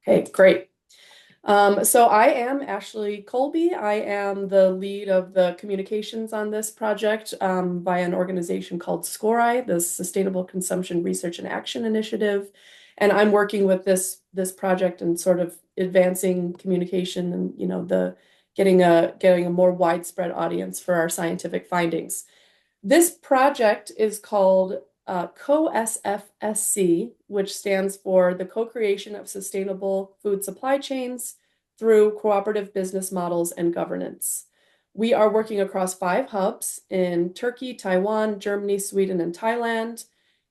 Okay, great. So I am Ashley Colby. I am the lead of the communications on this project by an organization called SCORAI, the Sustainable Consumption Research and Action Initiative. And I'm working with this project and sort of advancing communication and the getting a more widespread audience for our scientific findings. This project is called CoSFSC, which stands for the Co-Creation of Sustainable Food Supply Chains through Cooperative Business Models and Governance. We are working across 5 hubs in Turkey, Taiwan, Germany, Sweden, and Thailand.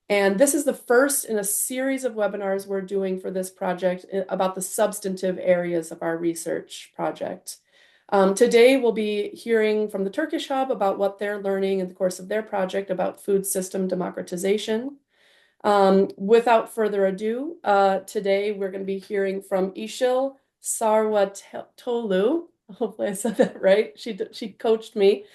And this is the first in a series of webinars we're doing for this project about the substantive areas of our research project. Today, we'll be hearing from the Turkish hub about what they're learning in the course of their project about food system democratization. Without further ado, today we're going to be hearing from Işıl Sarwatolu. Hopefully I said that right. She coached me.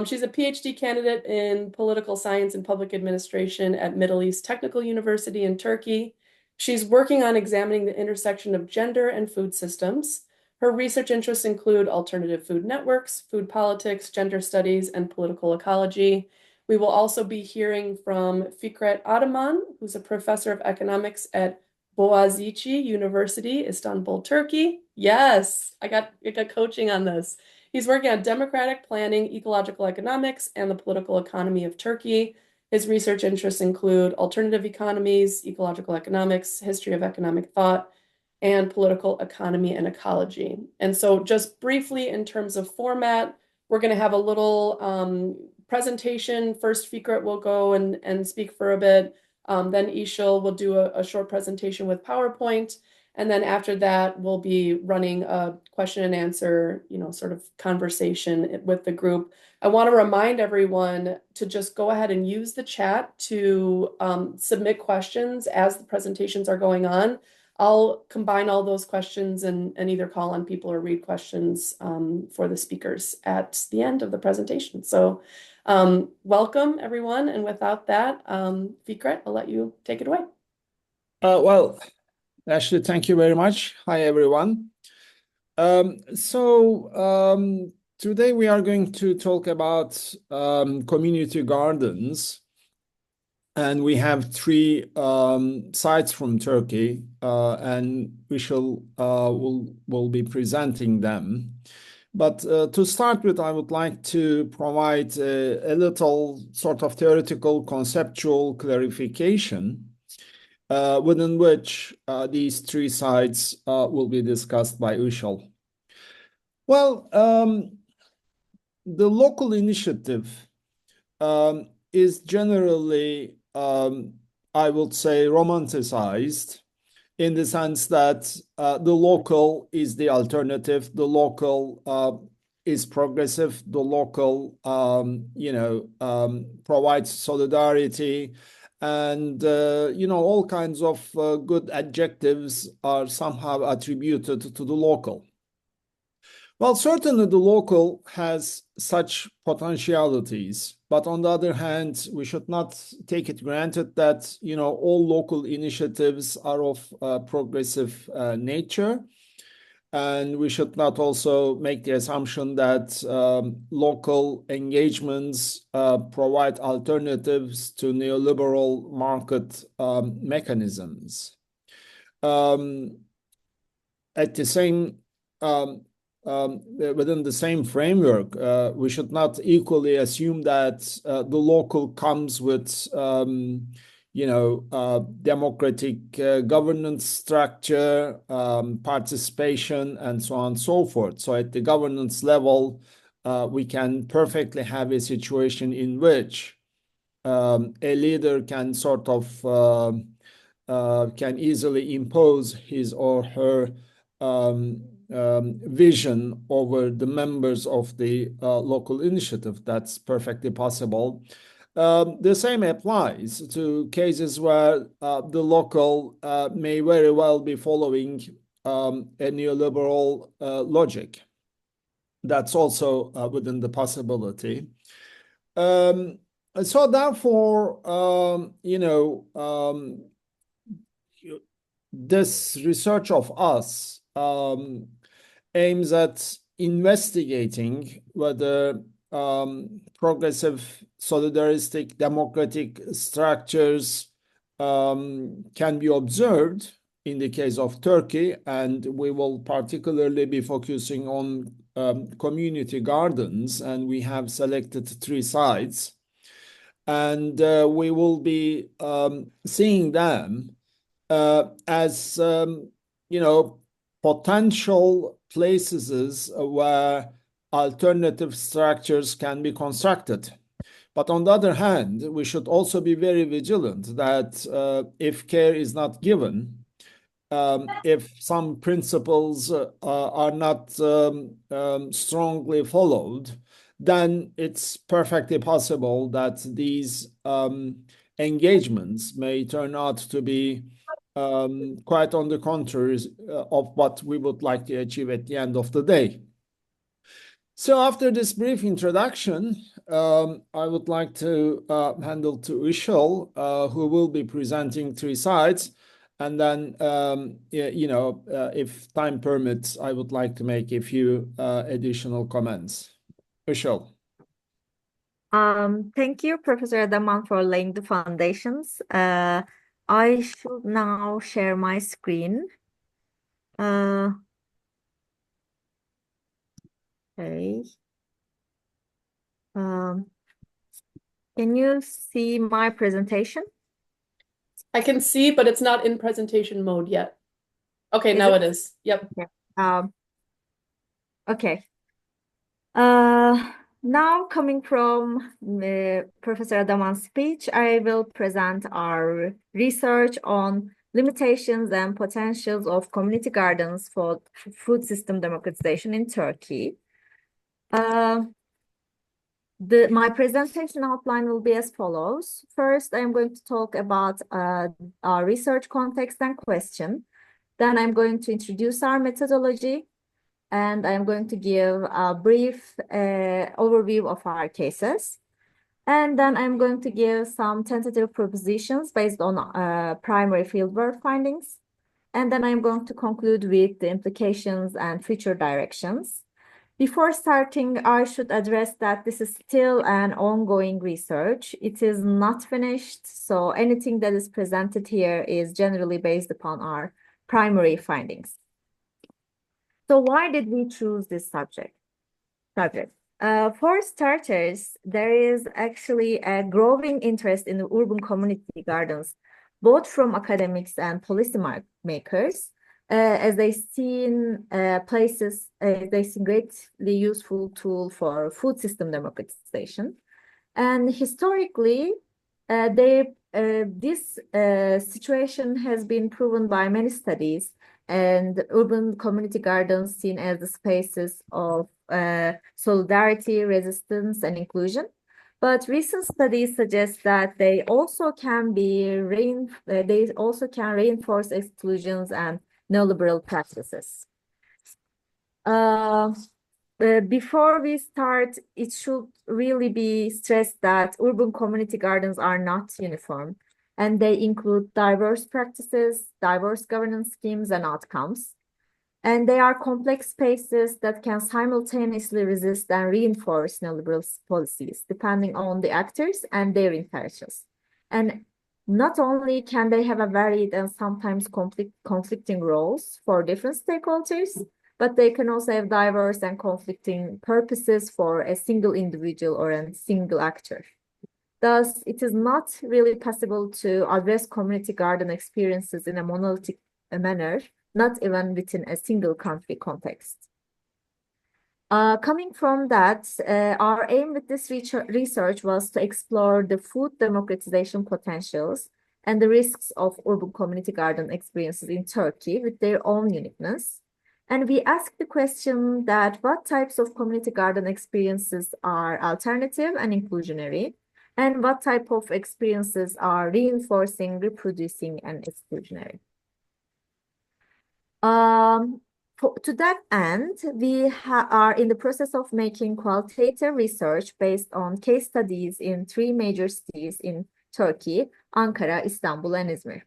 She's a PhD candidate in political science and public administration at Middle East Technical University in Turkey. She's working on examining the intersection of gender and food systems. Her research interests include alternative food networks, food politics, gender studies, and political ecology. We will also be hearing from Fikret Ataman, who's a professor of economics at Boğaziçi University, Istanbul, Turkey. Yes, I got coaching on this. He's working on democratic planning, ecological economics, and the political economy of Turkey. His research interests include alternative economies, ecological economics, history of economic thought, and political economy and ecology. And so just briefly in terms of format, we're going to have a little presentation. First, Fikret will go and speak for a bit. Then Işıl will do a short presentation with PowerPoint. And then after that, we'll be running a question and answer, sort of conversation with the group. I want to remind everyone to just go ahead and use the chat to submit questions as the presentations are going on. I'll combine all those questions and either call on people or read questions for the speakers at the end of the presentation. So welcome, everyone. And without that, Fikret, I'll let you take it away. Well, Ashley, thank you very much. Hi, everyone. Today we are going to talk about community gardens. And we have 3 sites from Turkey, and we will be presenting them. But to start with, I would like to provide a little sort of theoretical, conceptual clarification within which these 3 sites will be discussed by Işıl. Well, the local initiative is generally I would say romanticized in the sense that the local is the alternative, the local is progressive, the local provides solidarity, and all kinds of good adjectives are somehow attributed to the local. Well, certainly the local has such potentialities, but on the other hand, we should not take it granted that all local initiatives are of progressive nature, and we should not also make the assumption that local engagements provide alternatives to neoliberal market mechanisms. At the same within the same framework, we should not equally assume that the local comes with, democratic governance structure, participation, and so on and so forth. So at the governance level, we can perfectly have a situation in which a leader can sort of can easily impose his or her vision over the members of the local initiative. That's perfectly possible. The same applies to cases where the local may very well be following a neoliberal logic. That's also within the possibility. So therefore, this research of us aims at investigating whether progressive, solidaristic, democratic structures can be observed in the case of Turkey, and we will particularly be focusing on community gardens, and we have selected three sites, and we will be seeing them as potential places where alternative structures can be constructed. But on the other hand, we should also be very vigilant that if care is not given, if some principles are not strongly followed, then it's perfectly possible that these engagements may turn out to be quite on the contrary of what we would like to achieve at the end of the day. So after this brief introduction, I would like to hand over to Işıl, who will be presenting three sites. And then, if time permits, I would like to make a few additional comments. Işıl. Thank you, Professor Adaman, for laying the foundations. I should now share my screen. Okay. Can you see my presentation? I can see, but it's not in presentation mode yet. Okay, now it is. Yep. Okay. Okay. Now coming from Professor Adaman's speech, I will present our research on limitations and potentials of community gardens for food system democratization in Turkey. My presentation outline will be as follows. First, I'm going to talk about our research context and question. Then I'm going to introduce our methodology, and I'm going to give a brief overview of our cases. And then I'm going to give some tentative propositions based on primary fieldwork findings. And then I'm going to conclude with the implications and future directions. Before starting, I should address that this is still an ongoing research. It is not finished, so anything that is presented here is generally based upon our primary findings. So why did we choose this subject? For starters, there is actually a growing interest in urban community gardens, both from academics and policy makers, as they see greatly useful tool for food system democratization. And historically, this situation has been proven by many studies, and urban community gardens seen as the spaces of solidarity, resistance, and inclusion. But recent studies suggest that they also can reinforce exclusions and neoliberal practices. Before we start, it should really be stressed that urban community gardens are not uniform, and they include diverse practices, diverse governance schemes, and outcomes. And they are complex spaces that can simultaneously resist and reinforce neoliberal policies, depending on the actors and their intentions. And not only can they have a varied and sometimes conflicting roles for different stakeholders, but they can also have diverse and conflicting purposes for a single individual or a single actor. Thus, it is not really possible to address community garden experiences in a monolithic manner, not even within a single country context. Coming from that, our aim with this research was to explore the food democratization potentials and the risks of urban community garden experiences in Turkey with their own uniqueness. And we asked the question that what types of community garden experiences are alternative and inclusionary, and what type of experiences are reinforcing, reproducing, and exclusionary. To that end, we are in the process of making qualitative research based on case studies in three major cities in Turkey: Ankara, Istanbul, and Izmir.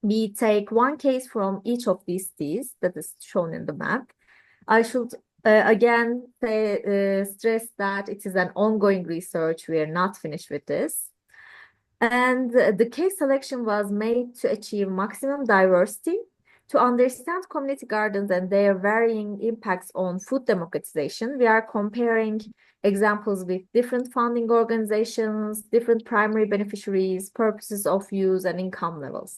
We take one case from each of these cities that is shown in the map. I should again stress that it is an ongoing research. We are not finished with this. And the case selection was made to achieve maximum diversity, to understand community gardens and their varying impacts on food democratization. We are comparing examples with different funding organizations, different primary beneficiaries, purposes of use, and income levels.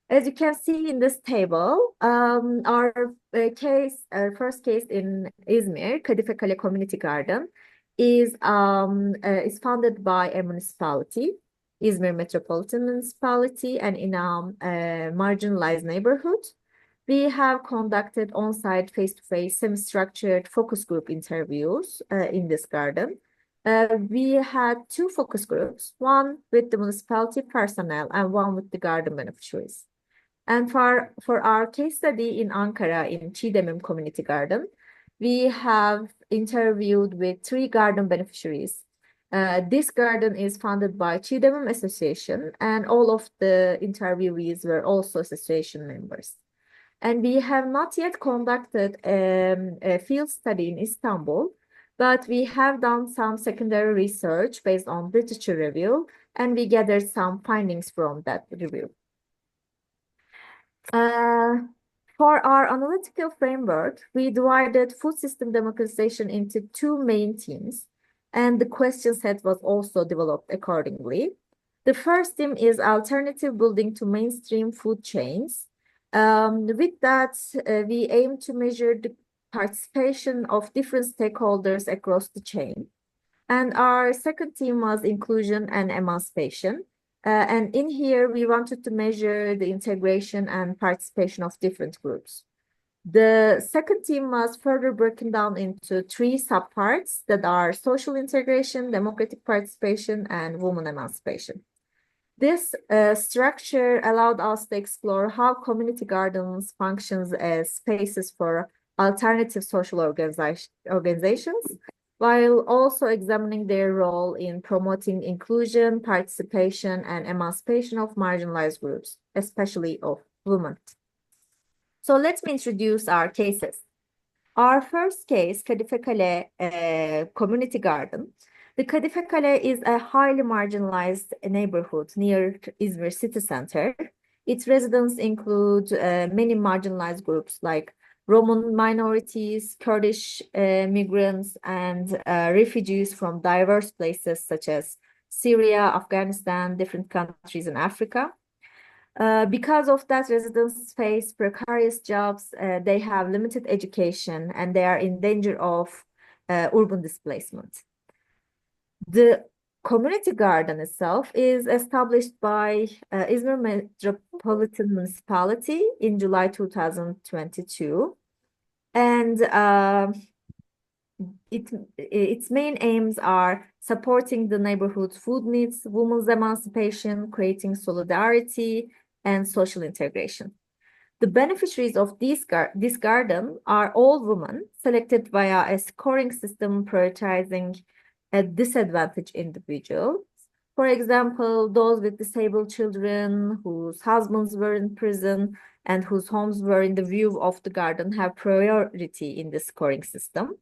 As you can see in this table, our first case in Izmir, Kadife Kale Community Garden, is funded by a municipality, Izmir Metropolitan Municipality, and in a marginalized neighborhood. We have conducted on-site, face-to-face, semi-structured focus group interviews in this garden. We had two focus groups, one with the municipality personnel and one with the garden beneficiaries. And for our case study in Ankara, in Çiğdemim Community Garden, we have interviewed with 3 garden beneficiaries. This garden is funded by Çiğdemim Association, and all of the interviewees were also association members. And we have not yet conducted a field study in Istanbul, but we have done some secondary research based on literature review, and we gathered some findings from that review. For our analytical framework, we divided food system democratization into 2 main themes, and the question set was also developed accordingly. The first theme is alternative building to mainstream food chains. With that, we aim to measure the participation of different stakeholders across the chain. And our second theme was inclusion and emancipation. And in here, we wanted to measure the integration and participation of different groups. The second theme was further broken down into 3 subparts that are social integration, democratic participation, and women emancipation. This structure allowed us to explore how community gardens functions as spaces for alternative social organizations, while also examining their role in promoting inclusion, participation, and emancipation of marginalized groups, especially of women. So let me introduce our cases. Our first case, Kadife Kale Community Garden. The Kadife Kale is a highly marginalized neighborhood near Izmir city center. Its residents include many marginalized groups like Roman minorities, Kurdish migrants, and refugees from diverse places such as Syria, Afghanistan, different countries in Africa. Because of that, residents face precarious jobs, they have limited education, and they are in danger of urban displacement. The community garden itself is established by Izmir Metropolitan Municipality in July 2022. And its main aims are supporting the neighborhood's food needs, women's emancipation, creating solidarity, and social integration. The beneficiaries of this garden are all women selected via a scoring system prioritizing a disadvantaged individuals. For example, those with disabled children whose husbands were in prison and whose homes were in the view of the garden have priority in the scoring system.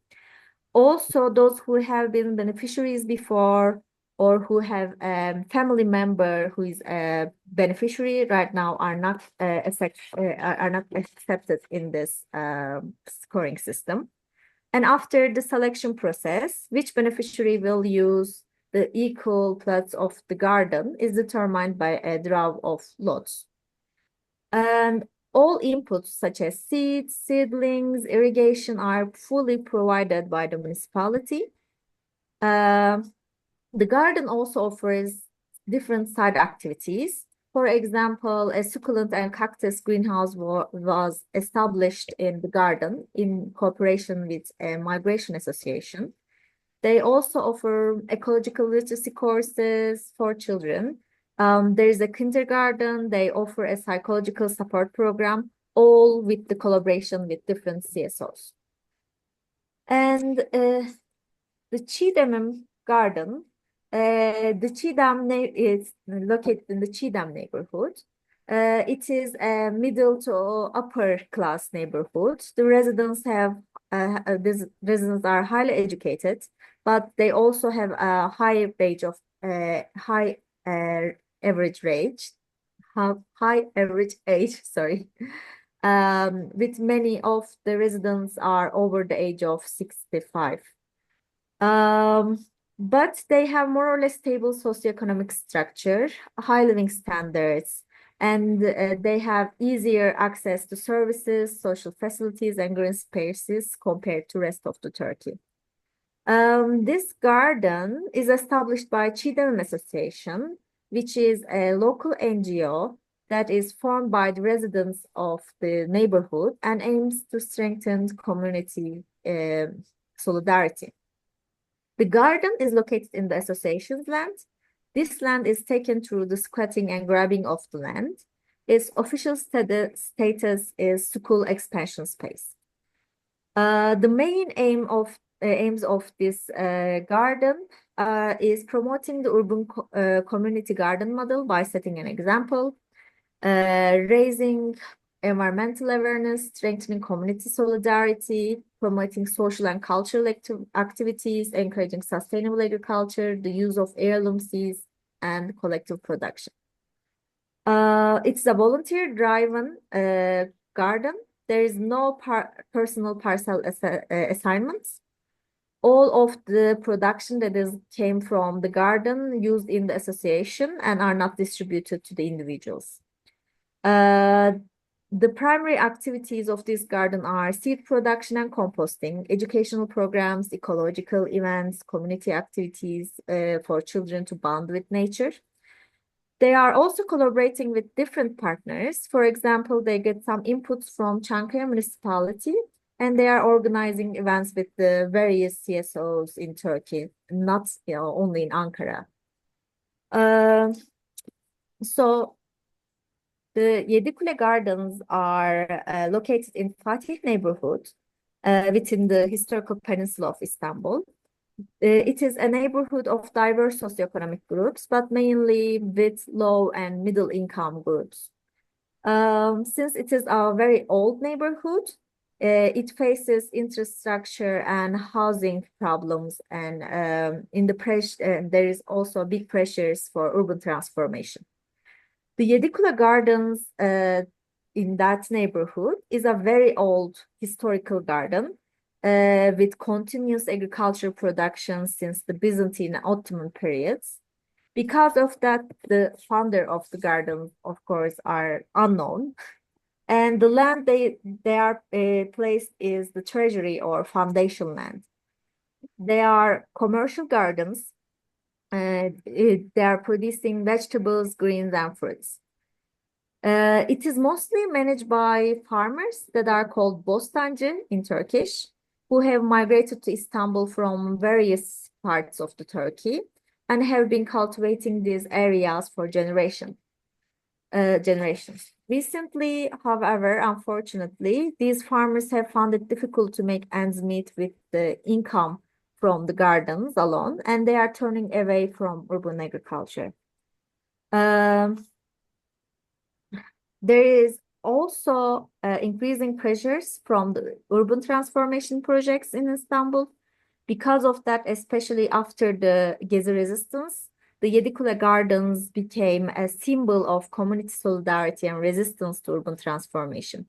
Also, those who have been beneficiaries before or who have a family member who is a beneficiary right now are not accepted in this scoring system. And after the selection process, which beneficiary will use the equal plots of the garden is determined by a draw of lots. And all inputs such as seeds, seedlings, irrigation are fully provided by the municipality. The garden also offers different side activities. For example, a succulent and cactus greenhouse was established in the garden in cooperation with a migration association. They also offer ecological literacy courses for children. There is a kindergarten. They offer a psychological support program, all with the collaboration with different CSOs. And the Çiğdemim Garden, the Çiğdem is located in the Çiğdem neighborhood. It is a middle to upper class neighborhood. The residents are highly educated, but they also have a high age of high average age, high average age, sorry. With many of the residents are over the age of 65. Um, but they have more or less stable socioeconomic structure, high living standards, and they have easier access to services, social facilities, and green spaces compared to rest of the Turkey. This garden is established by Çiğdem Association, which is a local NGO that is formed by the residents of the neighborhood and aims to strengthen community solidarity. The garden is located in the association's land. This land is taken through the squatting and grabbing of the land. Its official status is school expansion space. The main aims of this garden is promoting the urban community garden model by setting an example, raising environmental awareness, strengthening community solidarity, promoting social and cultural activities, encouraging sustainable agriculture, the use of heirloom seeds, and collective production. It's a volunteer-driven garden. There is no personal parcel assignments. All of the production that came from the garden used in the association and are not distributed to the individuals. The primary activities of this garden are seed production and composting, educational programs, ecological events, community activities for children to bond with nature. They are also collaborating with different partners. For example, they get some inputs from Çankaya municipality, and they are organizing events with the various CSOs in Turkey, not only in Ankara. So the Yedikule Gardens are located in Fatih neighborhood within the historical peninsula of Istanbul. It is a neighborhood of diverse socioeconomic groups, but mainly with low and middle income groups. Since it is a very old neighborhood, it faces infrastructure and housing problems, and there is also big pressures for urban transformation. The Yedikule Gardens in that neighborhood is a very old historical garden with continuous agricultural production since the Byzantine and Ottoman periods. Because of that, the founder of the garden, of course, are unknown. And the land they are placed is the treasury or foundation land. They are commercial gardens. They are producing vegetables, greens, and fruits. It is mostly managed by farmers that are called bostancı in Turkish, who have migrated to Istanbul from various parts of the Turkey and have been cultivating these areas for generations. Recently, however, unfortunately, these farmers have found it difficult to make ends meet with the income from the gardens alone, and they are turning away from urban agriculture. There is also increasing pressures from the urban transformation projects in Istanbul. Because of that, especially after the Gezi resistance, the Yedikule Gardens became a symbol of community solidarity and resistance to urban transformation.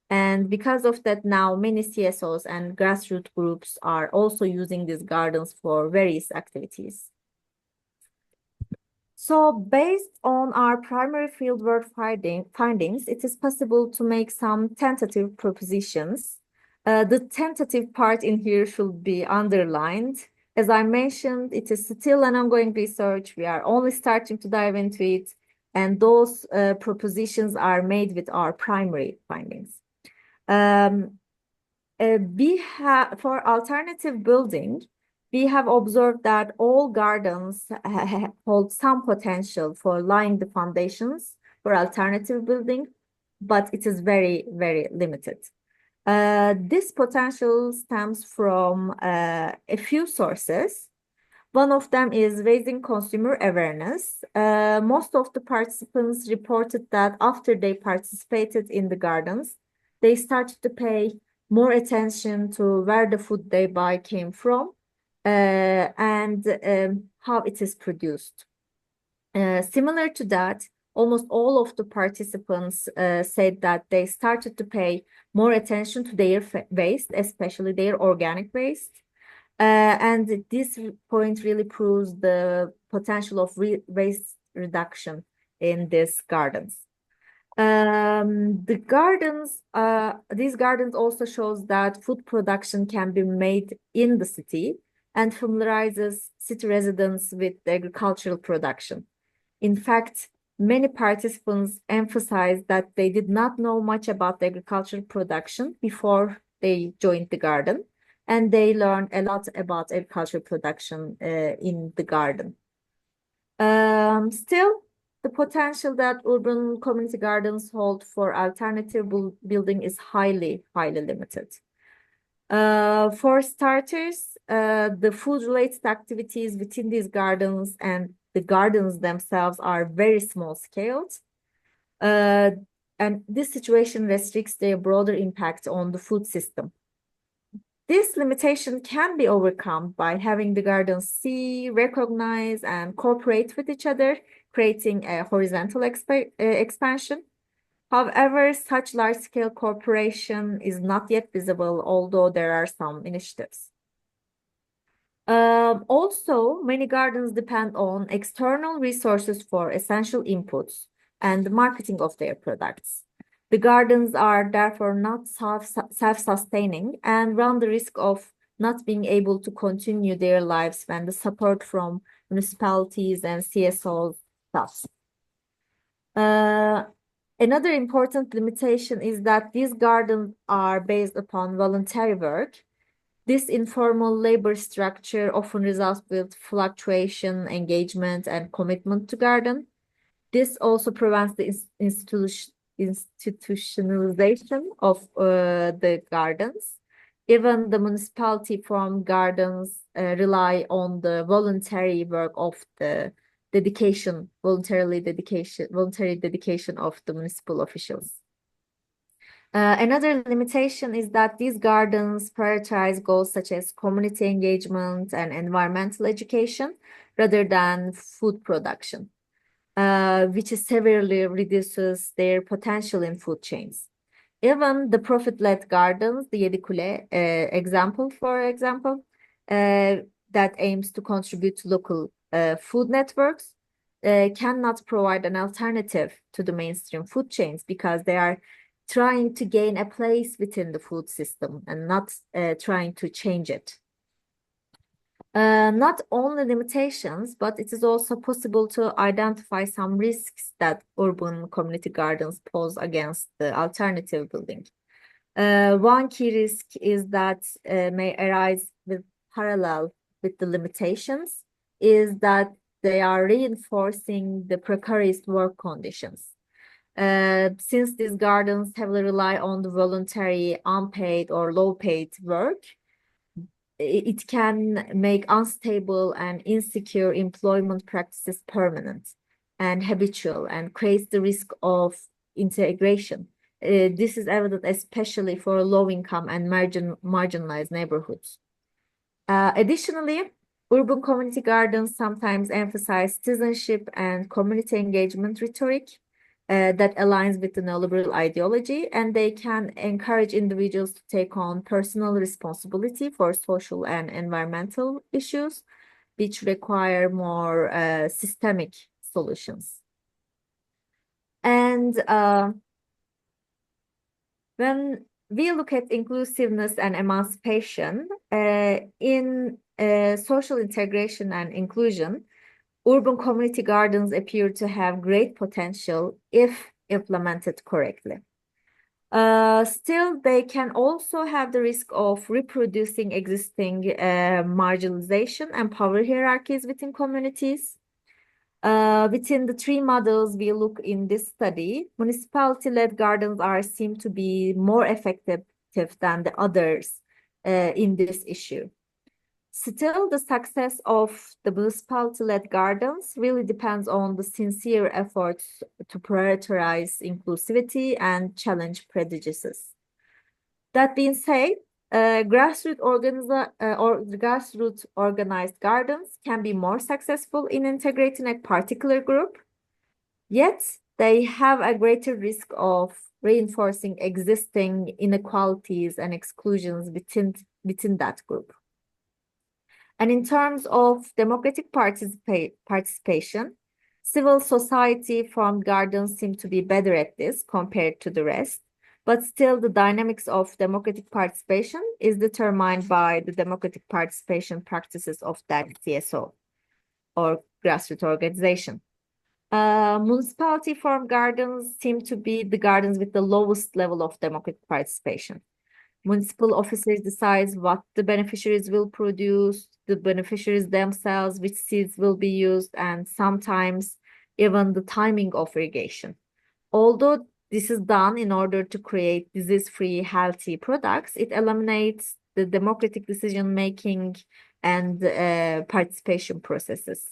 And because of that, now many CSOs and grassroots groups are also using these gardens for various activities. So based on our primary fieldwork findings, it is possible to make some tentative propositions. The tentative part in here should be underlined. As I mentioned, it is still an ongoing research. We are only starting to dive into it, and those propositions are made with our primary findings. For alternative building, we have observed that all gardens hold some potential for laying the foundations for alternative building, but it is very, very limited. This potential stems from a few sources. One of them is raising consumer awareness. Most of the participants reported that after they participated in the gardens, they started to pay more attention to where the food they buy came from, and how it is produced. Similar to that, almost all of the participants said that they started to pay more attention to their waste, especially their organic waste. And this point really proves the potential of waste reduction in these gardens. These gardens also shows that food production can be made in the city and familiarizes city residents with the agricultural production. In fact, many participants emphasized that they did not know much about the agricultural production before they joined the garden, and they learned a lot about agricultural production in the garden. Still, the potential that urban community gardens hold for alternative building is highly limited. For starters, the food-related activities within these gardens and the gardens themselves are very small scaled. And this situation restricts their broader impact on the food system. This limitation can be overcome by having the gardens see, recognize, and cooperate with each other, creating a horizontal expansion. However, such large-scale cooperation is not yet visible, although there are some initiatives. Also, many gardens depend on external resources for essential inputs and the marketing of their products. The gardens are therefore not self-sustaining and run the risk of not being able to continue their lives when the support from municipalities and CSOs stops. Another important limitation is that these gardens are based upon voluntary work. This informal labor structure often results with fluctuation, engagement, and commitment to garden. This also prevents the institutionalization of the gardens. Even the municipality formed gardens rely on the voluntary work of the voluntary dedication of the municipal officials. Another limitation is that these gardens prioritize goals such as community engagement and environmental education rather than food production, which severely reduces their potential in food chains. Even the profit-led gardens, the Yedikule for example, that aims to contribute to local food networks, cannot provide an alternative to the mainstream food chains because they are trying to gain a place within the food system and not trying to change it. Not only limitations, but it is also possible to identify some risks that urban community gardens pose against the alternative building. One key risk is that may arise with parallel with the limitations is that they are reinforcing the precarious work conditions. Since these gardens heavily rely on the voluntary, unpaid or low-paid work, it can make unstable and insecure employment practices permanent and habitual and creates the risk of integration. This is evident especially for low-income and marginalized neighborhoods. Additionally, urban community gardens sometimes emphasize citizenship and community engagement rhetoric that aligns with the neoliberal ideology, and they can encourage individuals to take on personal responsibility for social and environmental issues, which require more systemic solutions. And when we look at inclusiveness and emancipation in social integration and inclusion, urban community gardens appear to have great potential if implemented correctly. Still, they can also have the risk of reproducing existing marginalization and power hierarchies within communities. Within the three models we look in this study, municipality-led gardens are seen to be more effective than the others in this issue. Still, the success of the municipality-led gardens really depends on the sincere efforts to prioritize inclusivity and challenge prejudices. That being said, grassroots organized gardens can be more successful in integrating a particular group, yet they have a greater risk of reinforcing existing inequalities and exclusions within that group. And in terms of democratic participation, civil society formed gardens seem to be better at this compared to the rest. But still, the dynamics of democratic participation is determined by the democratic participation practices of that CSO or grassroots organization. Municipality formed gardens seem to be the gardens with the lowest level of democratic participation. Municipal officers decide what the beneficiaries will produce, the beneficiaries themselves, which seeds will be used, and sometimes even the timing of irrigation. Although this is done in order to create disease-free, healthy products, it eliminates the democratic decision-making and participation processes.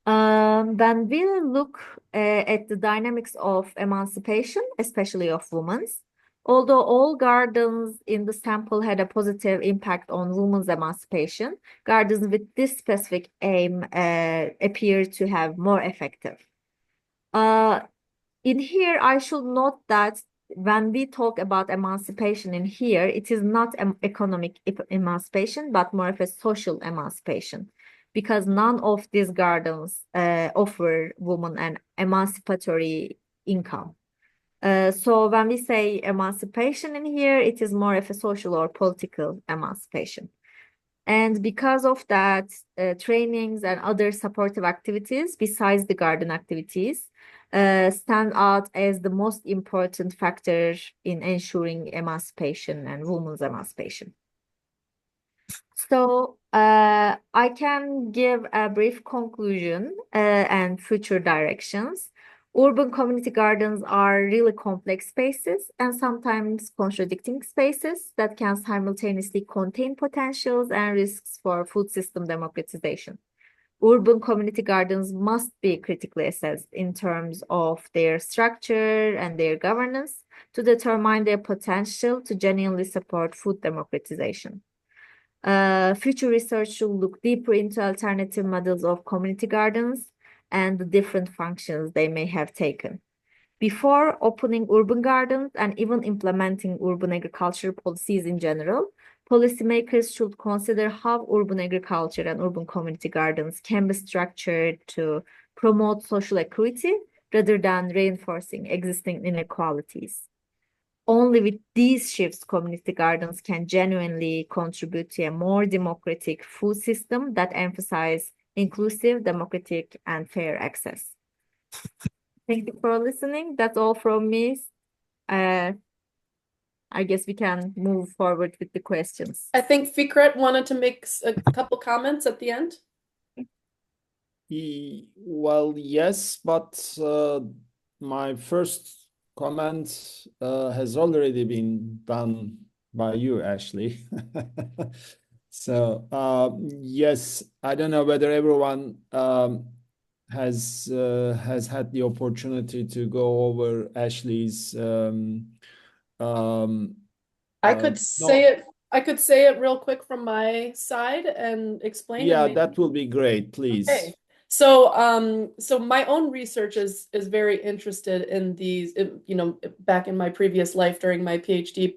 When we look at the dynamics of emancipation, especially of women's, although all gardens in the sample had a positive impact on women's emancipation, gardens with this specific aim appear to have more effective. In here, I should note that when we talk about emancipation in here, it is not economic emancipation, but more of a social emancipation, because none of these gardens offer women an emancipatory income. So when we say emancipation in here, it is more of a social or political emancipation. And because of that, trainings and other supportive activities besides the garden activities stand out as the most important factor in ensuring emancipation and women's emancipation. So I can give a brief conclusion and future directions. Urban community gardens are really complex spaces and sometimes contradicting spaces that can simultaneously contain potentials and risks for food system democratization. Urban community gardens must be critically assessed in terms of their structure and their governance to determine their potential to genuinely support food democratization. Future research should look deeper into alternative models of community gardens and the different functions they may have taken. Before opening urban gardens and even implementing urban agriculture policies in general, policymakers should consider how urban agriculture and urban community gardens can be structured to promote social equity rather than reinforcing existing inequalities. Only with these shifts, community gardens can genuinely contribute to a more democratic food system that emphasizes inclusive, democratic, and fair access. Thank you for listening. That's all from me. I guess we can move forward with the questions. I think Fikret wanted to make a couple comments at the end. Well, yes, but my first comment has already been done by you, Ashley. So yes, I don't know whether everyone has had the opportunity to go over Ashley's I could say it. I could say it real quick from my side and explain. Yeah, that will be great, please. Okay. So, so my own research is very interested in these. You know, back in my previous life during my PhD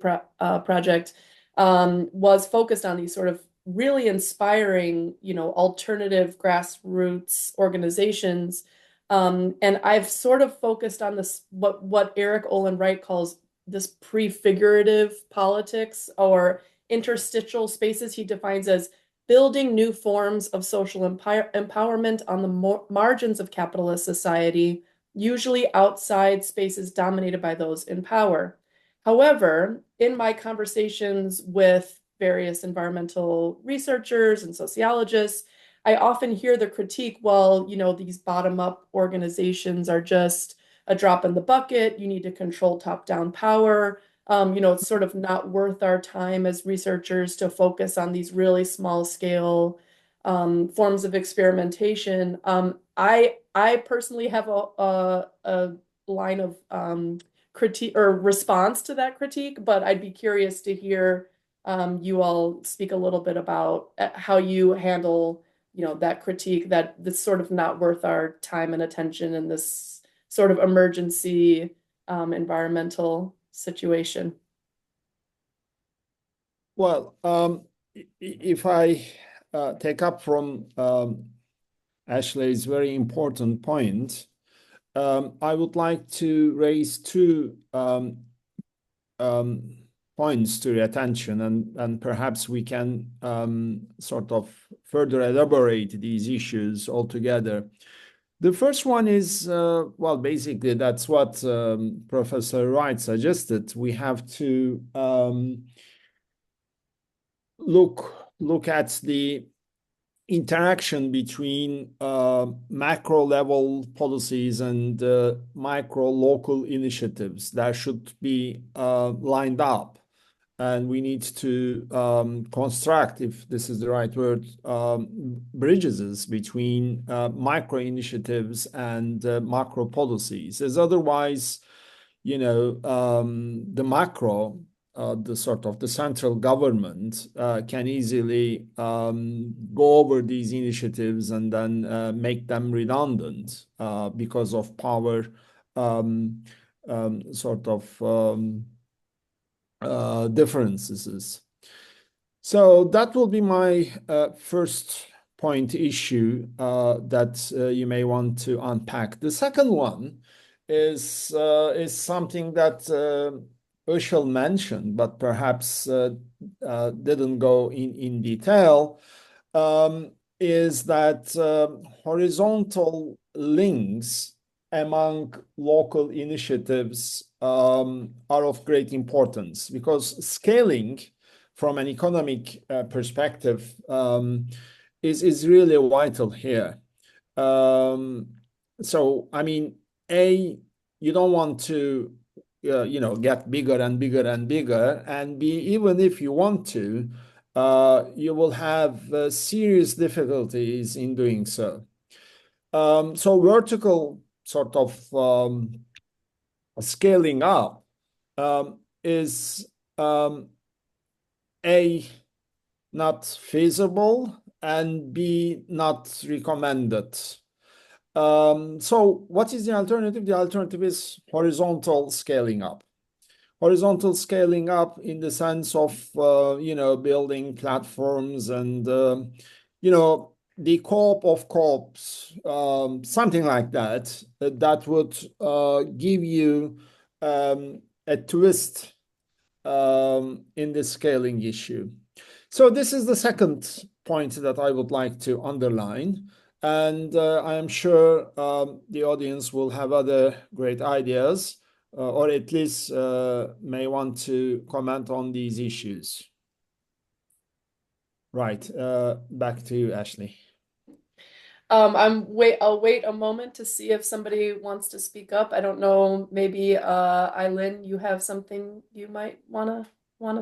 project, was focused on these sort of really inspiring, you know, alternative grassroots organizations. And I've sort of focused on this what Eric Olin Wright calls this prefigurative politics or interstitial spaces he defines as building new forms of social empowerment on the margins of capitalist society, usually outside spaces dominated by those in power. However, in my conversations with various environmental researchers and sociologists, I often hear the critique, well, you know, these bottom-up organizations are just a drop in the bucket. You need to control top-down power. It's sort of not worth our time as researchers to focus on these really small scale forms of experimentation. I personally have a line of critique or response to that critique, but I'd be curious to hear you all speak a little bit about how you handle, that critique that that's sort of not worth our time and attention in this sort of emergency environmental situation. Well, if I take up from Ashley's very important point, I would like to raise two points to your attention, and perhaps we can sort of further elaborate these issues altogether. The first one is, well, basically, that's what Professor Wright suggested. We have to look at the interaction between macro level policies and micro local initiatives that should be lined up. And we need to construct, if this is the right word, bridges between micro initiatives and macro policies. As otherwise, the macro, the sort of the central government can easily go over these initiatives and then make them redundant because of power sort of differences. So that will be my first point issue that you may want to unpack. The second one is something that Ushal mentioned, but perhaps didn't go in detail, is that horizontal links among local initiatives are of great importance, because scaling from an economic perspective is really vital here. So, I mean, you don't want to get bigger and bigger and bigger, and even if you want to, you will have serious difficulties in doing so. So vertical sort of scaling up is A, not feasible, and B, not recommended. So what is the alternative? The alternative is horizontal scaling up. Horizontal scaling up in the sense of, building platforms and, the co-op of co-ops, something like that, that would give you a twist in the scaling issue. So this is the second point that I would like to underline. And I am sure the audience will have other great ideas, or at least may want to comment on these issues. Right. Back to you, Ashley. I'll wait a moment to see if somebody wants to speak up. I don't know, maybe Eileen, you have something you might wanna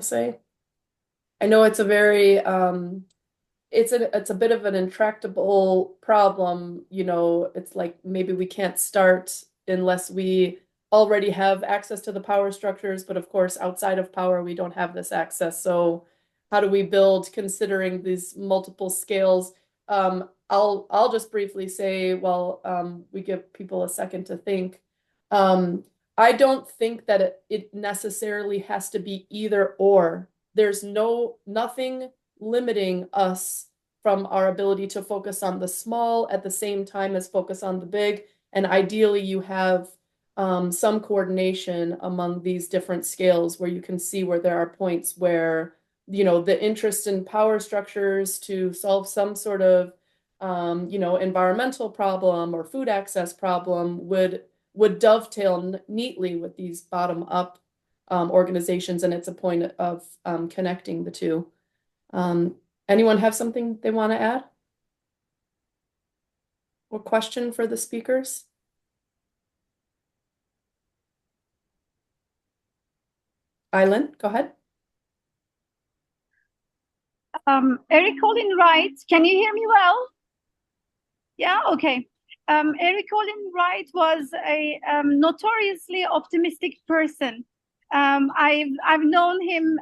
say? I know it's a very it's a bit of an intractable problem, it's like maybe we can't start unless we already have access to the power structures, but of course outside of power we don't have this access. So how do we build considering these multiple scales? I'll just briefly say, while we give people a second to think. I don't think that it necessarily has to be either or. There's nothing limiting us from our ability to focus on the small at the same time as focus on the big. And ideally, you have some coordination among these different scales where you can see where there are points where, the interest in power structures to solve some sort of, environmental problem or food access problem would dovetail neatly with these bottom-up organizations, and it's a point of connecting the two. Anyone have something they want to add? Or question for the speakers? Aylin, go ahead. Eric Olin Wright, can you hear me well? Yeah, okay. Eric Olin Wright was a notoriously optimistic person. I've known him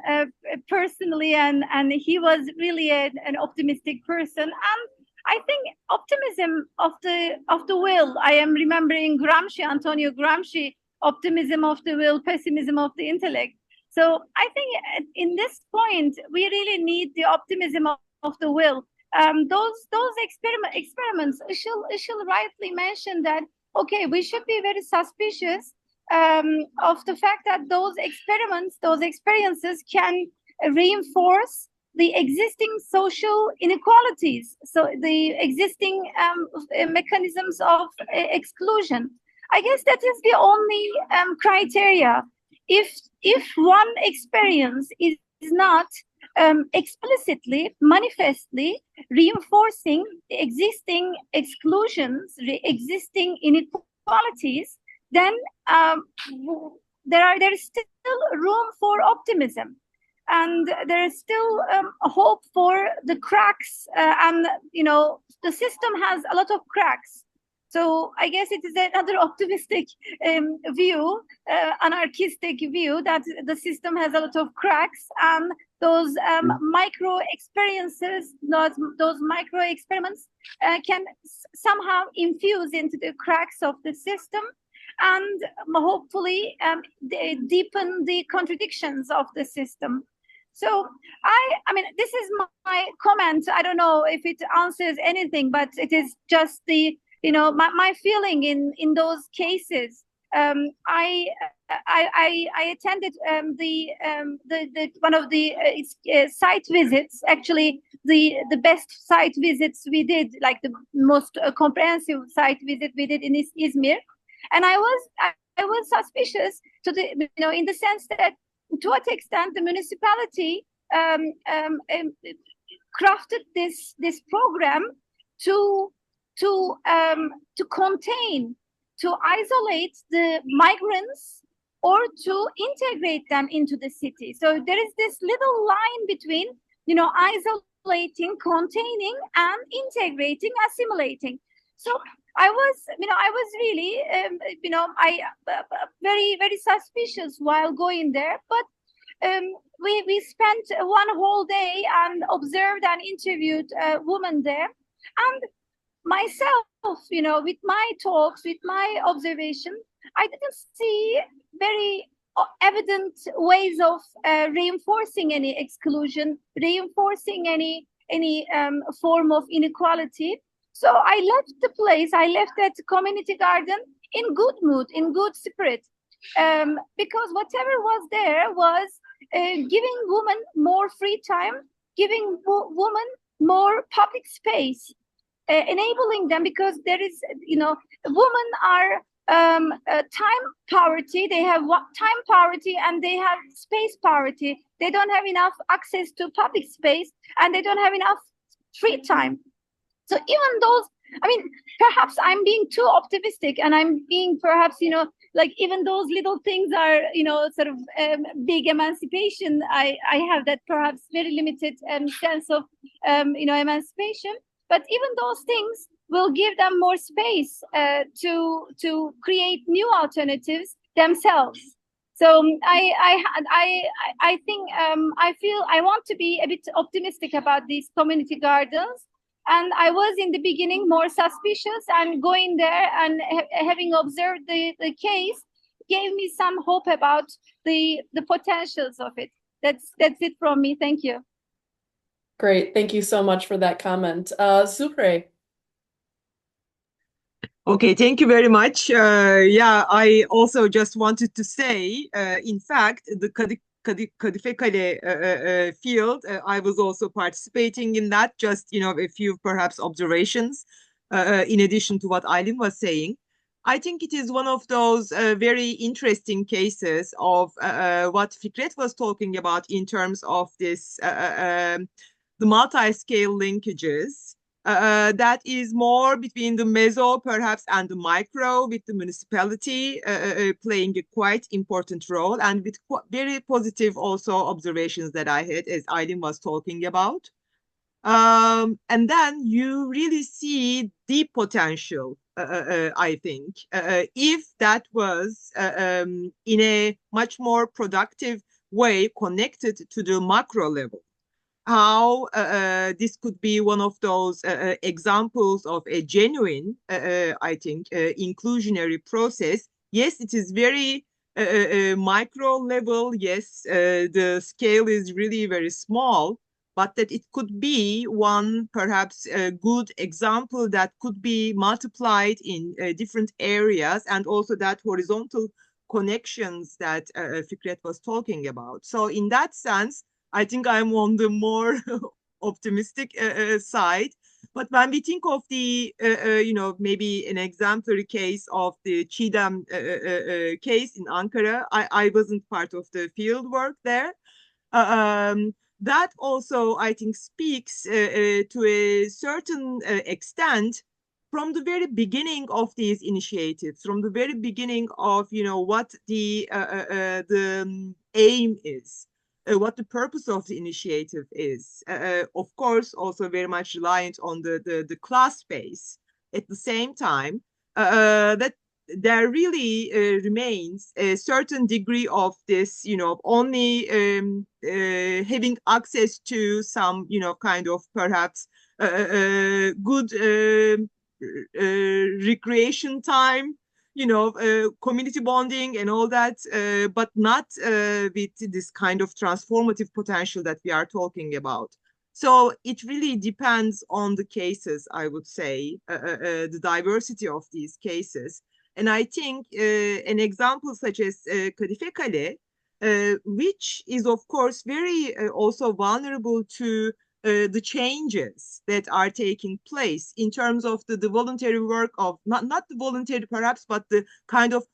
personally, and he was really an optimistic person. And I think optimism of the will. I am remembering Gramsci, Antonio Gramsci, optimism of the will, pessimism of the intellect. So I think in this point, we really need the optimism of the will. Those experiments, Işıl rightly mentioned that, okay, we should be very suspicious of the fact that those experiments, those experiences can reinforce the existing social inequalities, so the existing mechanisms of exclusion. I guess that is the only criteria. If one experience is not explicitly, manifestly reinforcing the existing exclusions, existing inequalities, then there is still room for optimism, and there is still a hope for the cracks. And the system has a lot of cracks. So I guess it is another optimistic view, anarchistic view, that the system has a lot of cracks, and those micro experiences, those micro experiments can somehow infuse into the cracks of the system, and hopefully deepen the contradictions of the system. So I mean, this is my comment. I don't know if it answers anything, but it is just the my feeling in those cases. I attended the one of the site visits. Actually, the best site visits we did, like the most comprehensive site visit we did in Izmir, and I was suspicious to the in the sense that to what extent the municipality crafted this program to contain, to isolate the migrants, or to integrate them into the city. So there is this little line between, isolating, containing, and integrating, assimilating. So I was really, very, very suspicious while going there. But we spent one whole day and observed and interviewed a woman there. And myself, with my talks, with my observation, I didn't see very evident ways of reinforcing any exclusion, reinforcing any form of inequality. So I left the place, I left that community garden in good mood, in good spirit, because whatever was there was giving women more free time, giving women more public space, enabling them, because there is, women are time poverty. They have time poverty, and they have space poverty. They don't have enough access to public space, and they don't have enough free time. So even those, I mean, perhaps I'm being too optimistic, and I'm being perhaps, like even those little things are, sort of big emancipation. I have that perhaps very limited sense of, emancipation. But even those things will give them more space to create new alternatives themselves. So I think I feel I want to be a bit optimistic about these community gardens. And I was in the beginning more suspicious, and going there and having observed the case gave me some hope about the potentials of it. That's it from me. Thank you. Great. Thank you so much for that comment. Zühre. Okay, thank you very much. Yeah, I also just wanted to say, in fact, the Kadife Kale field, I was also participating in that, just, a few perhaps observations, in addition to what Aylin was saying. I think it is one of those very interesting cases of what Fikret was talking about in terms of this, the multi-scale linkages That is more between the meso, perhaps, and the micro, with the municipality playing a quite important role, and with very positive also observations that I had, as Aylin was talking about. And then you really see the potential, I think, if that was in a much more productive way connected to the macro level. How this could be one of those examples of a genuine, I think, inclusionary process. Yes, it is very micro level. Yes, the scale is really very small, but that it could be one perhaps a good example that could be multiplied in different areas, and also that horizontal connections that Fikret was talking about. So in that sense, I think I'm on the more optimistic side. But when we think of the, maybe an exemplary case of the Çiğdem case in Ankara, I wasn't part of the field work there. That also, I think, speaks to a certain extent from the very beginning of these initiatives, from the very beginning of, what the aim is. What the purpose of the initiative is. Of course, also very much reliant on the class base. At the same time, that there really remains a certain degree of this, only having access to some, kind of perhaps good recreation time, community bonding and all that, but not with this kind of transformative potential that we are talking about. So it really depends on the cases, I would say, the diversity of these cases. And I think an example such as Kadife Kale, which is of course very also vulnerable to the changes that are taking place in terms of the voluntary work of, not the voluntary perhaps, but the kind of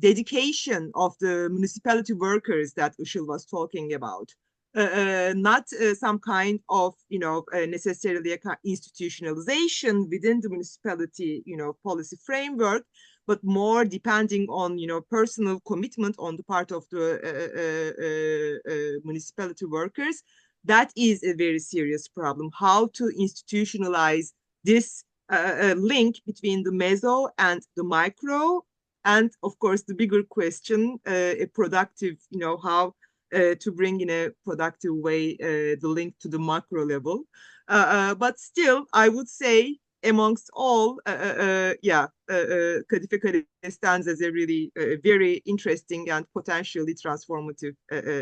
dedication of the municipality workers that Işıl was talking about. Not some kind of, necessarily a institutionalization within the municipality, policy framework, but more depending on, personal commitment on the part of the municipality workers. That is a very serious problem. How to institutionalize this link between the meso and the micro, and of course the bigger question, a productive, how to bring in a productive way the link to the macro level. But still, I would say amongst all, Kadife Kale stands as a really very interesting and potentially transformative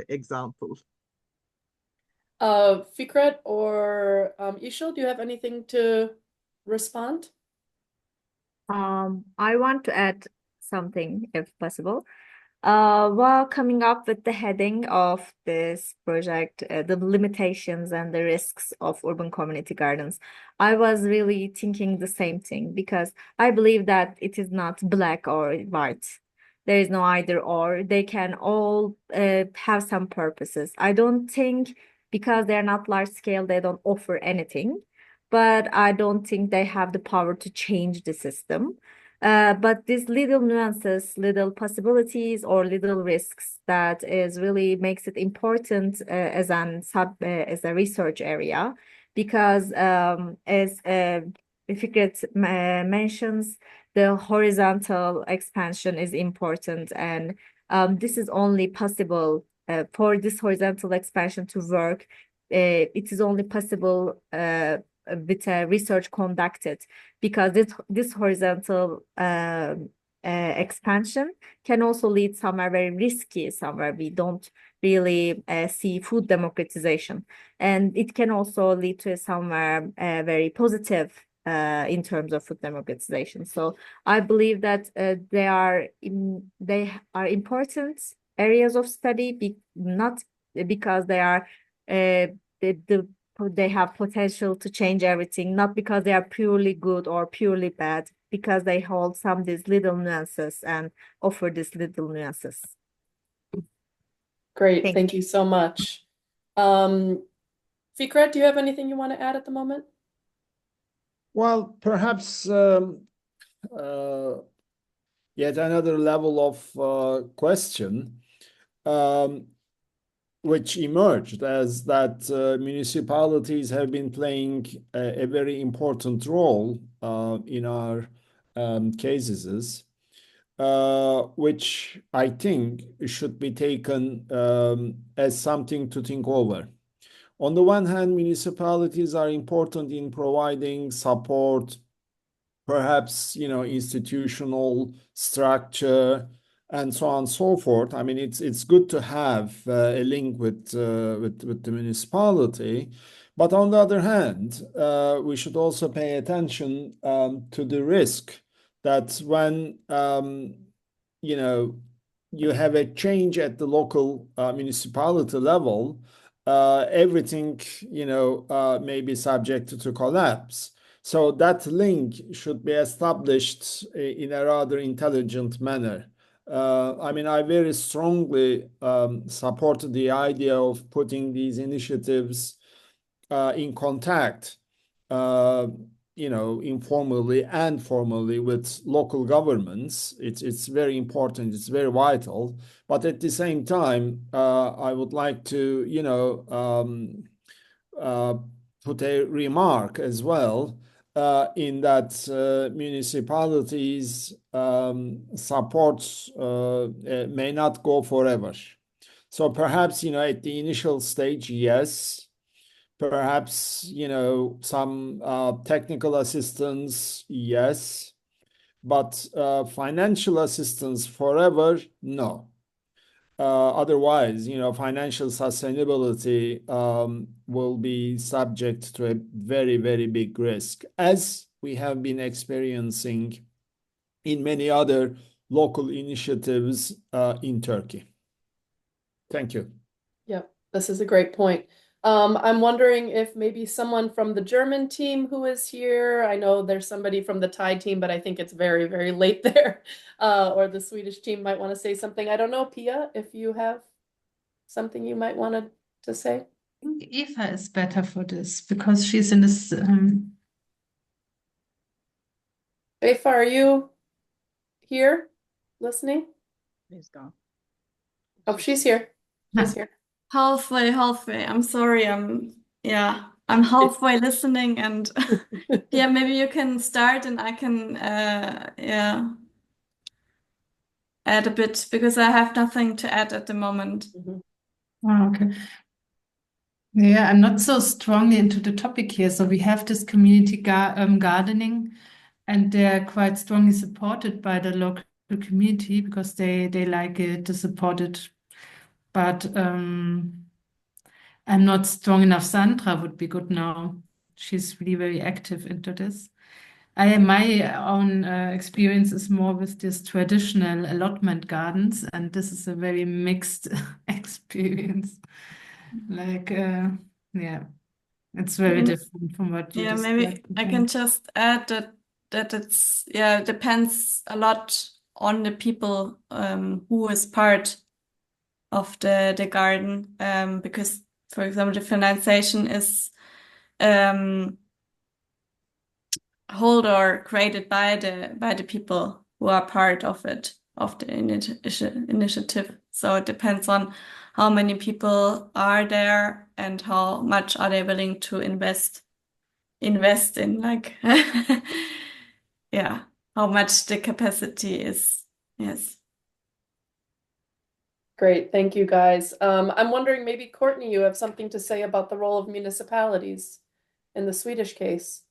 example. Fikret or Işıl, do you have anything to respond? I want to add something, if possible. While coming up with the heading of this project, the limitations and the risks of urban community gardens, I was really thinking the same thing, because I believe that it is not black or white. There is no either or. They can all have some purposes. I don't think because they're not large scale, they don't offer anything, but I don't think they have the power to change the system. But these little nuances, little possibilities, or little risks, that is really makes it important as a research area, because as Fikret mentions, the horizontal expansion is important, and this is only possible for this horizontal expansion to work. It is only possible with research conducted, because this horizontal expansion can also lead somewhere very risky, somewhere we don't really see food democratization, and it can also lead to somewhere very positive in terms of food democratization. So I believe that they are important areas of study, not because they are they have potential to change everything, not because they are purely good or purely bad, because they hold some these little nuances and offer these little nuances. Great, thank you so much. Fikret, do you have anything you want to add at the moment? Well, perhaps yet another level of question, which emerged as that municipalities have been playing a very important role in our cases, which I think should be taken as something to think over. On the one hand, municipalities are important in providing support, perhaps, institutional structure and so on and so forth. I mean, it's good to have a link with the municipality, but on the other hand, we should also pay attention to the risk that when you know you have a change at the local municipality level, everything may be subject to collapse. So that link should be established in a rather intelligent manner. I mean, I very strongly support the idea of putting these initiatives in contact, informally and formally with local governments. It's very important. It's very vital. But at the same time, I would like to, put a remark as well in that municipalities' support may not go forever. So perhaps, at the initial stage, yes. Perhaps, some technical assistance, yes. But financial assistance forever, no. Otherwise, financial sustainability will be subject to a very, very big risk, as we have been experiencing in many other local initiatives in Turkey. Thank you. Yep, this is a great point. I'm wondering if maybe someone from the German team who is here, I know there's somebody from the Thai team, but I think it's very, very late there, or the Swedish team might want to say something. I don't know, Pia, if you have something you might want to say. I think Eva is better for this because she's in this. Eva, are you here listening? She's gone. Oh, she's here. She's here. Halfway. I'm sorry. I'm halfway listening and yeah, maybe you can start and I can add a bit because I have nothing to add at the moment. Oh, okay. Yeah, I'm not so strongly into the topic here. So we have this community gardening, and they're quite strongly supported by the local community because they like it, to support it. But I'm not strong enough. Sandra would be good now. She's really very active into this. My own experience is more with these traditional allotment gardens, and this is a very mixed experience. Like, yeah, it's very different from what you Yeah, described. maybe I can just add that it's it depends a lot on the people who is part of the garden because for example the financiation is hold or created by the people who are part of it of the initiative. So it depends on how many people are there and how much are they willing to invest in like yeah, how much the capacity is. Yes. Great, thank you guys. I'm wondering maybe Courtney, you have something to say about the role of municipalities in the Swedish case.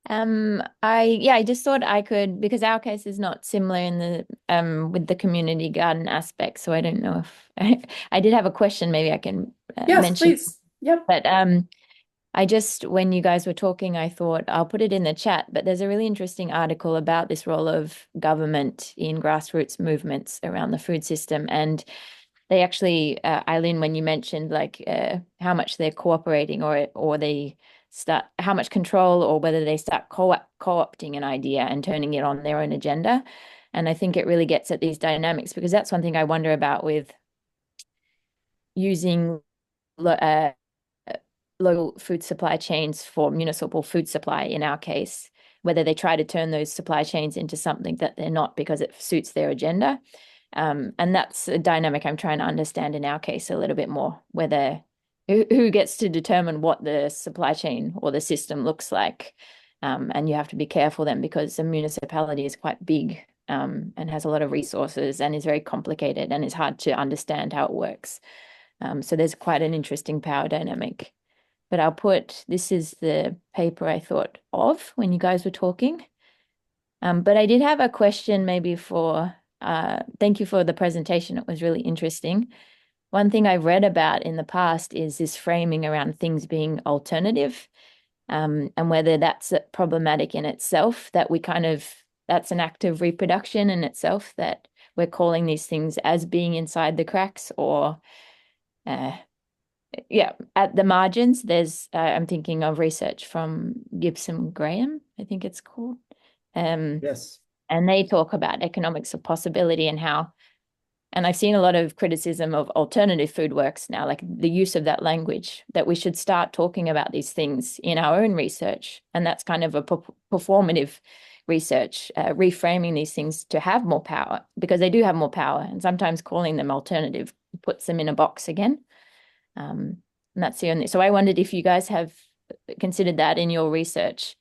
I just thought I could, because our case is not similar in the with the community garden aspect, so I don't know if I did have a question maybe I can Yes, mention. please. Yep. But I just, when you guys were talking, I thought I'll put it in the chat, but there's a really interesting article about this role of government in grassroots movements around the food system. And they actually, Eileen, when you mentioned like how much they're cooperating or they start, how much control or whether they start co-opting an idea and turning it on their own agenda. And I think it really gets at these dynamics because that's one thing I local food supply chains for municipal food supply in our case, whether they try to turn those supply chains into something that they're not because it suits their agenda. And that's a dynamic I'm trying to understand in our case a little bit more, whether who gets to determine what the supply chain or the system looks like. And you have to be careful then because the municipality is quite big and has a lot of resources and is very complicated and it's hard to understand how it works. So there's quite an interesting power dynamic. But this is the paper I thought of when you guys were talking. But I did have a question maybe thank you for the presentation. It was really interesting. One thing I've read about in the past is this framing around things being alternative, and whether that's problematic in itself, that's an act of reproduction in itself, that we're calling these things as being inside the cracks or at the margins. I'm thinking of research from Gibson Graham, I think it's called. Yes. And they talk about economics of possibility and I've seen a lot of criticism of alternative food works now, like the use of that language, that we should start talking about these things in our own research. And that's kind of a performative research, reframing these things to have more power, because they do have more power. And sometimes calling them alternative puts them in a box again. And that's the only. So I wondered if you guys have considered that in your research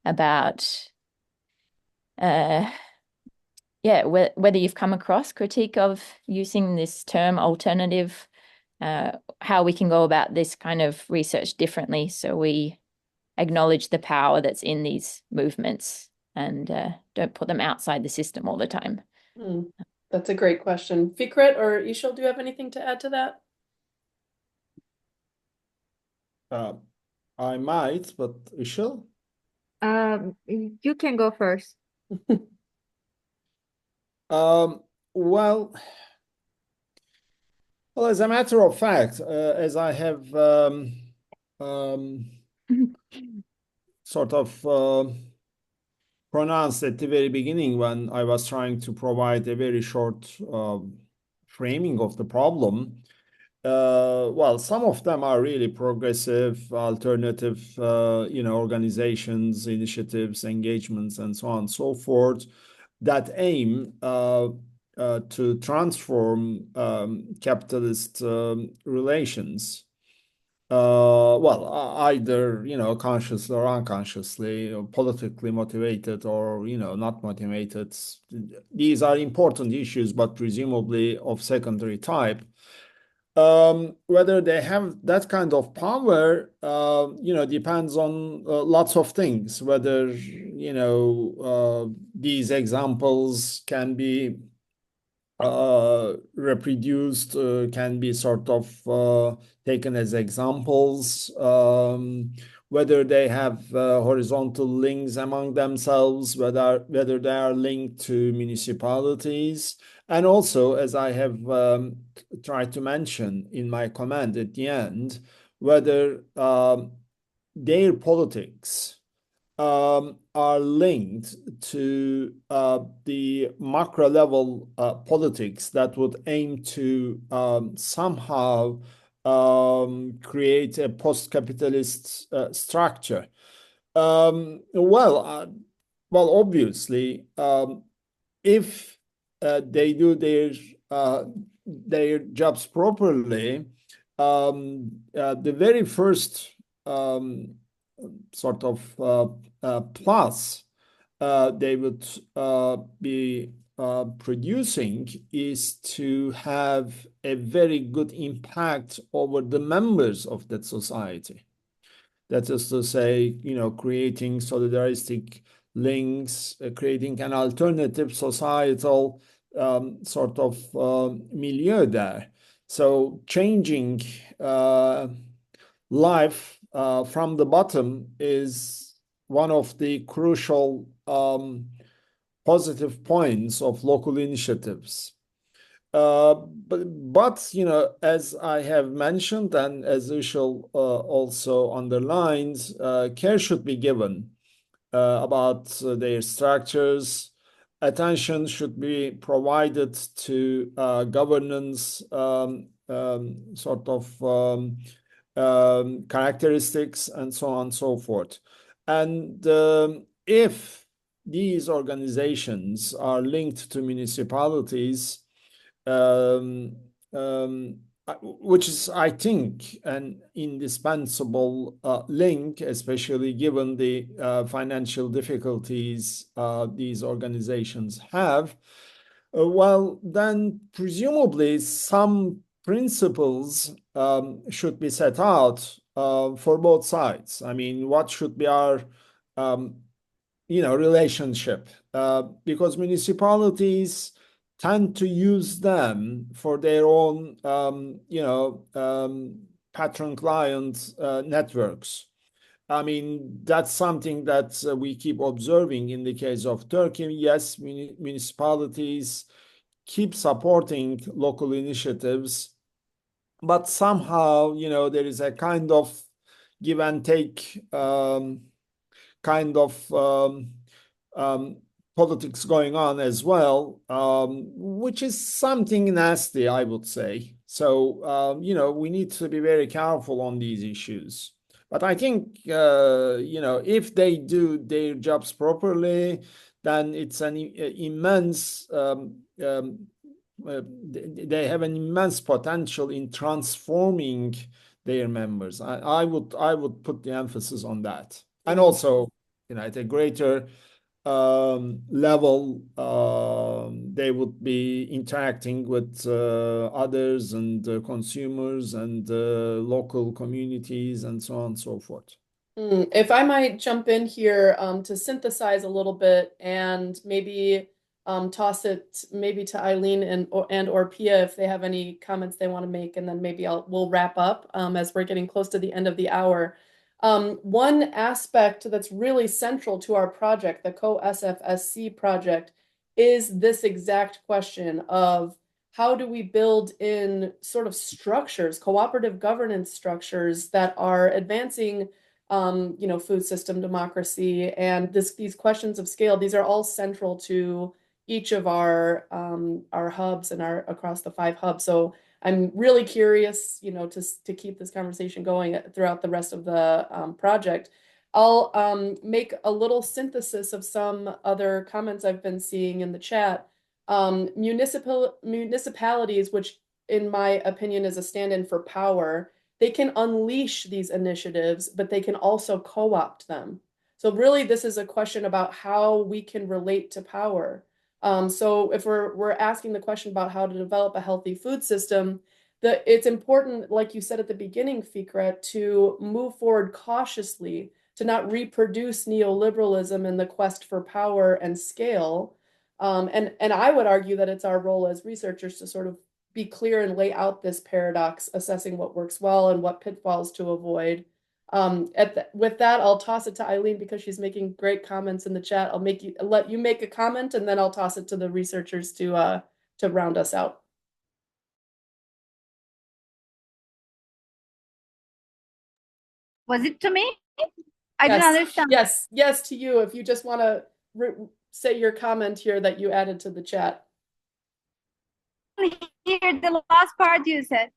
about whether you've come across critique of using this term alternative, how we can go about this kind of research differently so we acknowledge the power that's in these movements and don't put them outside the system all the time. That's a great question. Fikret or Ishil, do you have anything to add to that? I might, but Ishil? You can go first. Well, as a matter of fact, as I have sort of pronounced at the very beginning when I was trying to provide a very short framing of the problem, well, some of them are really progressive, alternative, organizations, initiatives, engagements, and so on and so forth, that aim to transform capitalist relations. Well, either consciously or unconsciously, or politically motivated or not motivated. These are important issues, but presumably of secondary type. Whether they have that kind of power, depends on lots of things. Whether these examples can be reproduced, can be sort of taken as examples, whether they have horizontal links among themselves, whether they are linked to municipalities, and also, as I have tried to mention in my comment at the end, whether their politics are linked to the macro level politics that would aim to somehow create a post-capitalist structure. Well, obviously, if they do their jobs properly, the very first sort of plus they would be producing is to have a very good impact over the members of that society. That is to say, creating solidaristic links, creating an alternative societal sort of milieu there. So changing life from the bottom is one of the crucial positive points of local initiatives. But as I have mentioned, and as Ishil also underlines, care should be given about their structures. Attention should be provided to governance sort of characteristics, and so on and so forth. And if these organizations are linked to municipalities, which is, I think, an indispensable link, especially given the financial difficulties these organizations have, well, then presumably some principles should be set out for both sides. I mean, what should be our relationship? Because municipalities tend to use them for their own, patron-client networks. I mean, that's something that we keep observing in the case of Turkey. Yes, municipalities keep supporting local initiatives, but somehow, there is a kind of give and take kind of politics going on as well, which is something nasty, I would say. So, we need to be very careful on these issues. But I think, if they do their jobs properly, then it's an immense, they have an immense potential in transforming their members. I would put the emphasis on that. And also, at a greater level, they would be interacting with others and consumers and local communities and so on and so forth. If I might jump in here to synthesize a little bit and maybe toss it maybe to Eileen and or Pia if they have any comments they want to make, and then maybe we'll wrap up as we're getting close to the end of the hour. One aspect that's really central to our project, the Co-SFSC project, is this exact question of how do we build in sort of structures, cooperative governance structures that are advancing food system democracy, and these questions of scale. These are all central to each of our hubs and across the 5 hubs. So I'm really curious, to keep this conversation going throughout the rest of the project. I'll make a little synthesis of some other comments I've been seeing in the chat. Municipalities, which in my opinion is a stand-in for power, they can unleash these initiatives, but they can also co-opt them. So really, this is a question about how we can relate to power. So if we're asking the question about how to develop a healthy food system, it's important, like you said at the beginning, Fikret, to move forward cautiously, to not reproduce neoliberalism in the quest for power and scale. And I would argue that it's our role as researchers to sort of be clear and lay out this paradox, assessing what works well and what pitfalls to avoid. With that, I'll toss it to Eileen because she's making great comments in the chat. I'll let you make a comment, and then I'll toss it to the researchers to round us out. Was it to me? I didn't understand. Yes, to you. If you just want to say your comment here that you added to the chat. Hear the last part you said.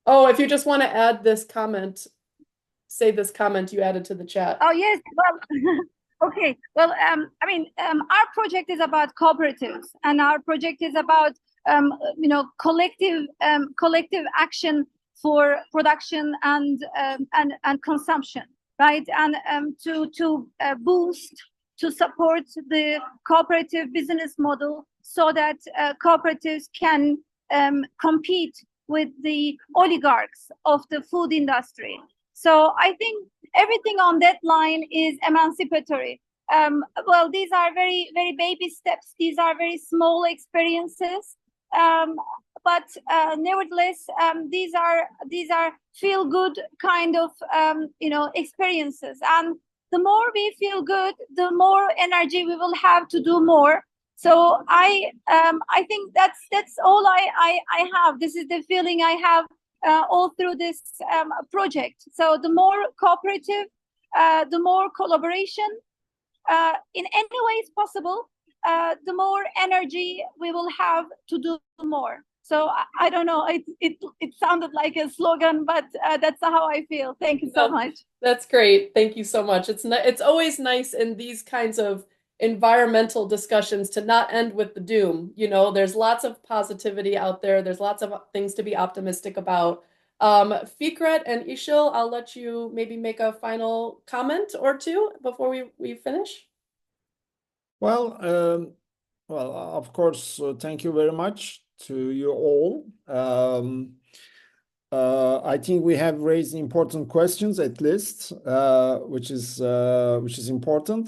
Oh, if you just want to add this comment, say this comment you added to the chat. Oh, yes. Well, okay. Well, our project is about cooperatives, and our project is about, collective action for production and consumption, right? And to boost, to support the cooperative business model so that cooperatives can compete with the oligarchs of the food industry. So I think everything on that line is emancipatory. Well, these are very, very baby steps. These are very small experiences. But nevertheless, these are feel good kind of experiences. And the more we feel good, the more energy we will have to do more. So I think that's all I have. This is the feeling I have all through this project. So the more cooperative, the more collaboration, in any ways possible, the more energy we will have to do more. So I don't know. It sounded like a slogan, but that's how I feel. Thank you so No, much. that's great. Thank you so much. It's always nice in these kinds of environmental discussions to not end with the doom. You know, there's lots of positivity out there. There's lots of things to be optimistic about. Fikret and Ishil, I'll let you maybe make a final comment or two before we finish. Well, of course, thank you very much to you all. I think we have raised important questions at least, which is important,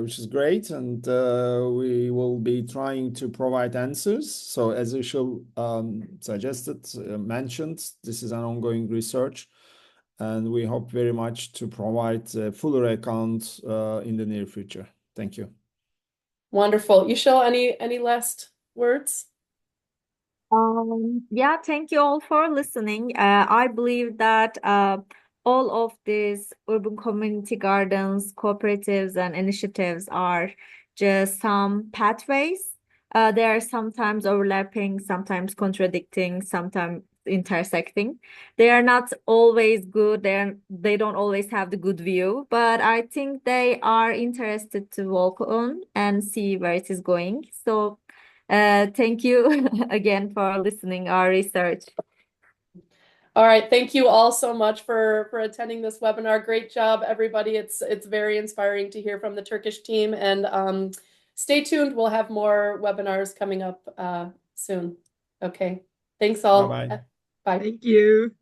which is great, and we will be trying to provide answers. So, as Ishil suggested, mentioned, this is an ongoing research, and we hope very much to provide a fuller account in the near future. Thank you. Wonderful. Ishil, any last words? Yeah, thank you all for listening. I believe that all of these urban community gardens, cooperatives, and initiatives are just some pathways. They are sometimes overlapping, sometimes contradicting, sometimes intersecting. They are not always good. They don't always have the good view, but I think they are interested to walk on and see where it is going. So thank you again for listening our research. All right, thank you all so much for attending this webinar. Great job, everybody. It's very inspiring to hear from the Turkish team, and stay tuned. We'll have more webinars coming up soon. Okay, thanks all. Bye-bye. Bye. Thank you.